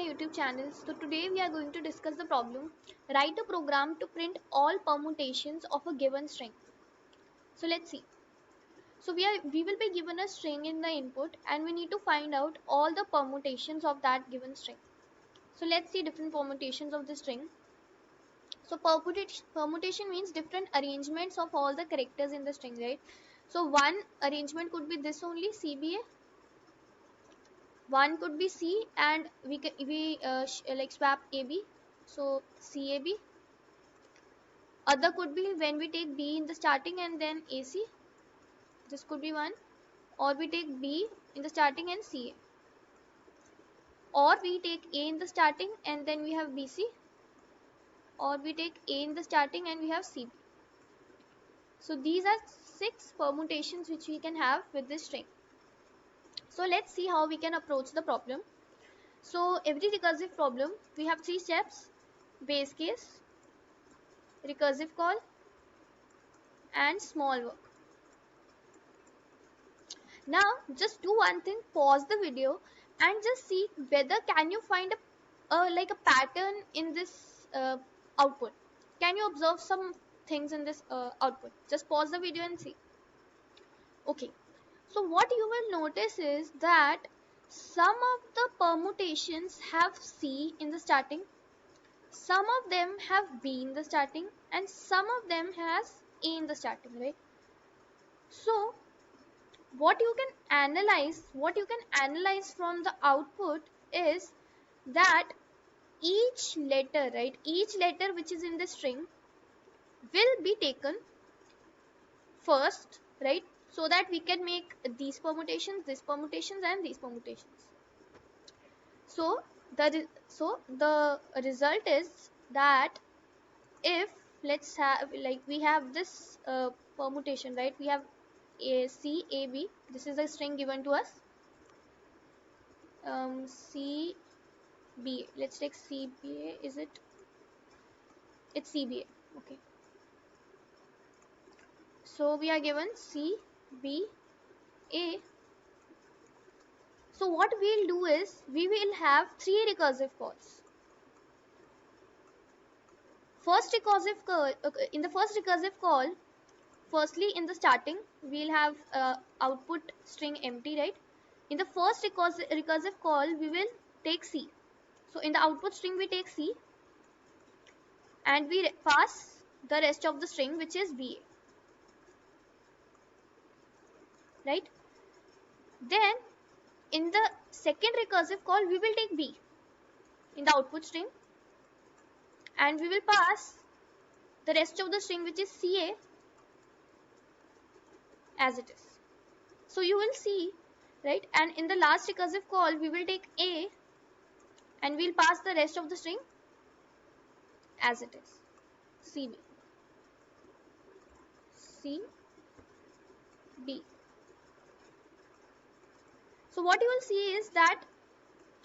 YouTube channel. So today we are going to discuss the problem. Write a program to print all permutations of a given string. So let's see. So we will be given a string in the input and we need to find out all the permutations of that given string. So let's see different permutations of the string. So permutation means different arrangements of all the characters in the string, right? So one arrangement could be this only, CBA. One could be C, and we swap AB, so CAB. Other could be when we take B in the starting and then AC, this could be one. Or we take B in the starting and CA, or we take A in the starting and then we have BC, or we take A in the starting and we have CB. So these are 6 permutations which we can have with this string. So let's see how we can approach the problem. So every recursive problem we have 3 steps: base case, recursive call, and small work. Now just do one thing, pause the video and just see whether can you find a pattern in this output. Can you observe some things in this output? Just pause the video and see. Okay, so what you will notice is that some of the permutations have C in the starting, some of them have B in the starting, and some of them has A in the starting, right? So what you can analyze from the output is that each letter, right, each letter which is in the string will be taken first, right, so that we can make these permutations, and these permutations. So the result is that if let's have, like, we have this permutation, right, we have a C A B, this is a string given to us. CBA, let's take CBA, is it, it's CBA, okay. So we are given CBA. So what we'll do is we will have 3 recursive calls. First recursive call, in the first recursive call, firstly in the starting we'll have output string empty, right? In the first recursive call we will take C. So in the output string we take C and we pass the rest of the string, which is BA, right? Then in the second recursive call we will take B in the output string and we will pass the rest of the string, which is CA, as it is. So you will see, right? And in the last recursive call we will take A and we'll pass the rest of the string as it is, CB, CB. So what you will see is that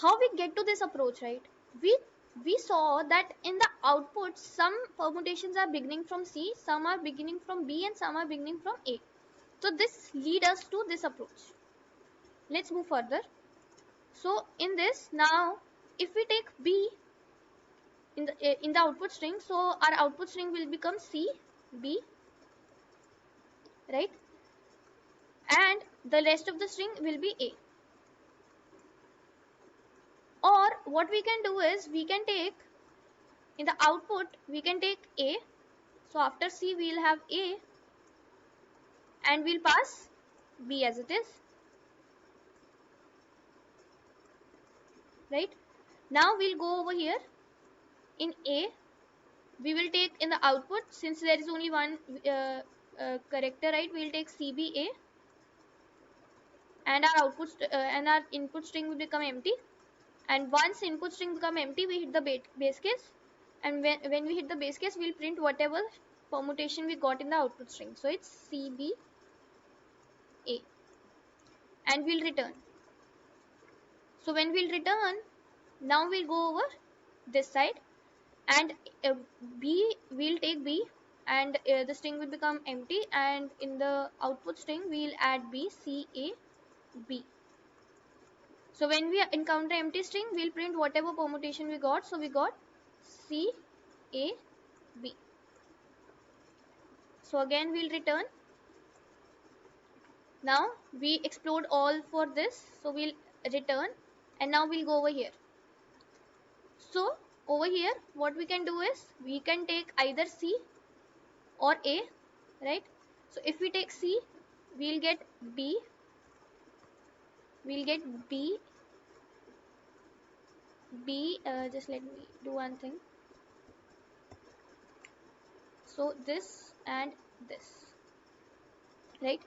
how we get to this approach, right? We saw that in the output some permutations are beginning from C, some are beginning from B, and some are beginning from A. So this leads us to this approach. Let's move further. So in this, now if we take B in the output string, so our output string will become C B, right? And the rest of the string will be A. Or what we can do is we can take in the output we can take A. So after C we will have A and we'll pass B as it is, right? Now we'll go over here in A. We will take in the output, since there is only one character, right? We'll take CBA and our output and our input string will become empty. And once input string become empty, we hit the base case, and when we hit the base case, we'll print whatever permutation we got in the output string. So it's CBA and we'll return. So when we'll return, now we'll go over this side and B, we'll take B and the string will become empty, and in the output string we'll add B, C A B. So when we encounter empty string, we'll print whatever permutation we got. So we got C, A, B. So again we'll return. Now we explored all for this. So we'll return, and now we'll go over here. So over here, what we can do is we can take either C or A, right? So if we take C, we'll get B, we'll get B, just let me do one thing. So this and this, right?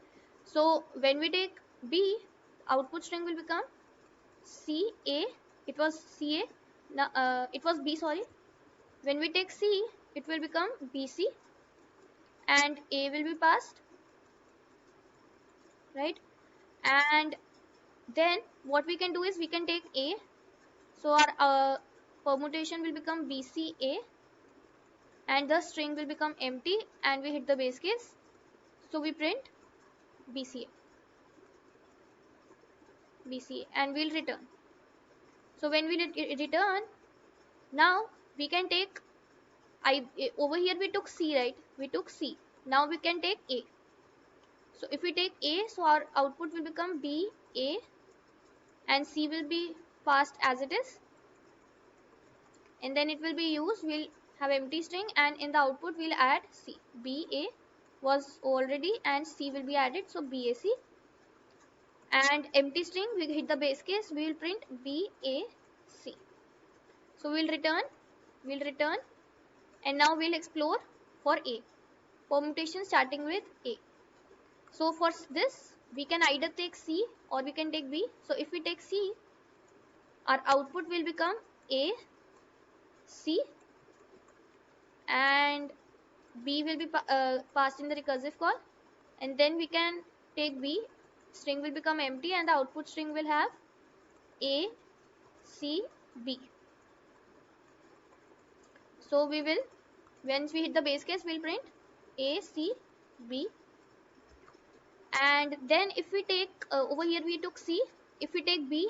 So when we take B, output string will become CA. It was CA. Now it was B. Sorry. When we take C, it will become BC, and A will be passed, right? And then what we can do is we can take A. So our permutation will become BCA, and the string will become empty, and we hit the base case. So we print BCA, BCA, and we'll return. So when we return, now we can take over here we took C, right? We took C. Now we can take A. So if we take A, so our output will become B, A, and C will be passed as it is. And then it will be used, we'll have empty string, and in the output we'll add C. B, A was already, and C will be added, so BAC. And empty string, we hit the base case, we will print BAC. So we'll return, and now we'll explore for A. Permutation starting with A. So for this, we can either take C or we can take B. So if we take C, our output will become A, C, and B will be passed in the recursive call. And then we can take B, string will become empty, and the output string will have A, C, B. So we will, once we hit the base case, we'll print A, C, B. And then if we take, over here we took C, if we take B,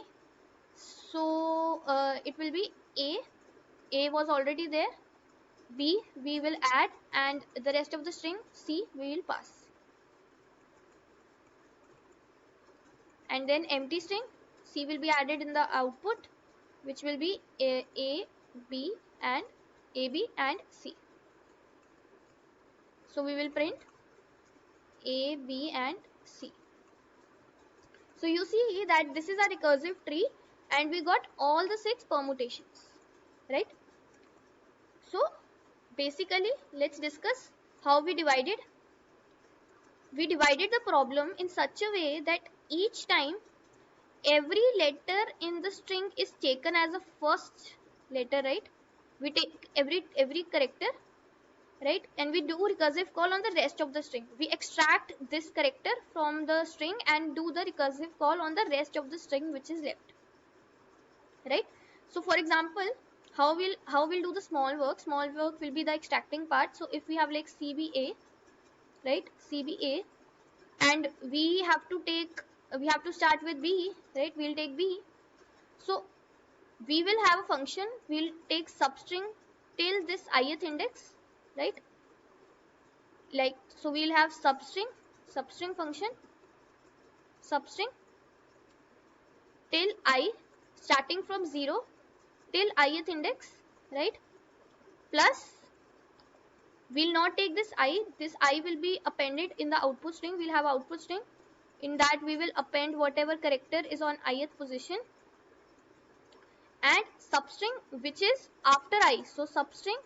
so it will be A was already there, B we will add, and the rest of the string C we will pass. And then empty string C will be added in the output, which will be A, B, and AB and C. So we will print A, B, and C. So you see that this is a recursive tree, and we got all the 6 permutations, right? So basically, let's discuss how we divided. We divided the problem in such a way that each time every letter in the string is taken as a first letter, right? We take every character, right? And we do recursive call on the rest of the string. We extract this character from the string and do the recursive call on the rest of the string which is left, right? So for example, how we'll do the small work will be the extracting part. So if we have like CBA, right, CBA, and we have to start with B, right? We'll take B. So we will have a function, we'll take substring till this ith index, right? Like, so we'll have substring function, substring till I, starting from 0 till ith index, right? Plus, we'll not take this I will be appended in the output string. We'll have output string, in that we will append whatever character is on ith position, and substring which is after I, so substring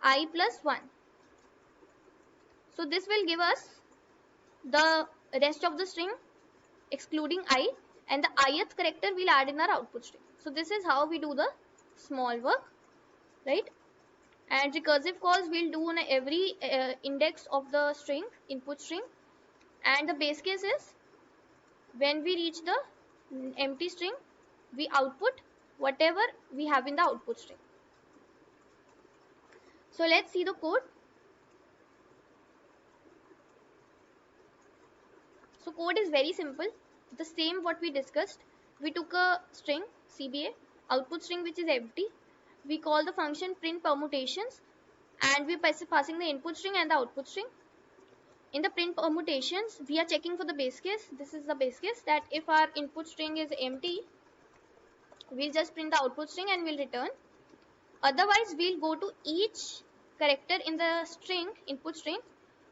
I plus 1. So this will give us the rest of the string excluding I, and the ith character we'll add in our output string. So this is how we do the small work, right? And recursive calls we'll do on every index of the string, input string, and the base case is when we reach the empty string, we output whatever we have in the output string. So let's see the code. So code is very simple. the same what we discussed. We took a string CBA, output string which is empty. We call the function print permutations, and we passing the input string and the output string. In the print permutations, we are checking for the base case. This is the base case, that if our input string is empty, we'll just print the output string and we'll return. Otherwise, we'll go to each character in the string, input string,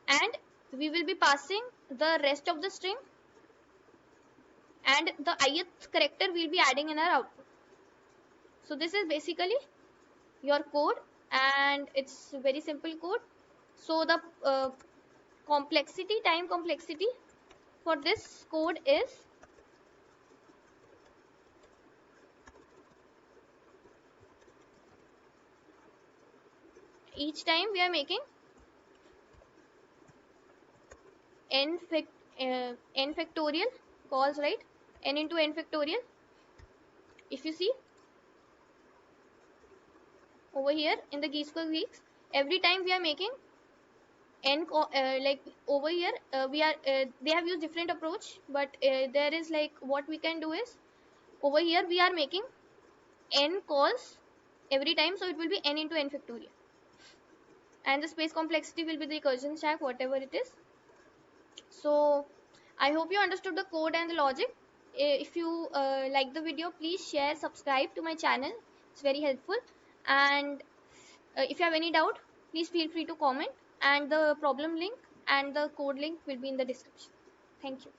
and we will be passing the rest of the string, and the ith character we'll be adding in our output. So this is basically your code, and it's very simple code. So the time complexity for this code is each time we are making n factorial calls, right? N into n factorial. If you see over here in the geek weeks, every time we are making like over here we are they have used different approach, but there is like what we can do is, over here we are making n calls every time, so it will be n into n factorial, and the space complexity will be the recursion stack, whatever it is. So I hope you understood the code and the logic. If you like the video, please share, subscribe to my channel, it's very helpful. And if you have any doubt, please feel free to comment, and the problem link and the code link will be in the description. Thank you.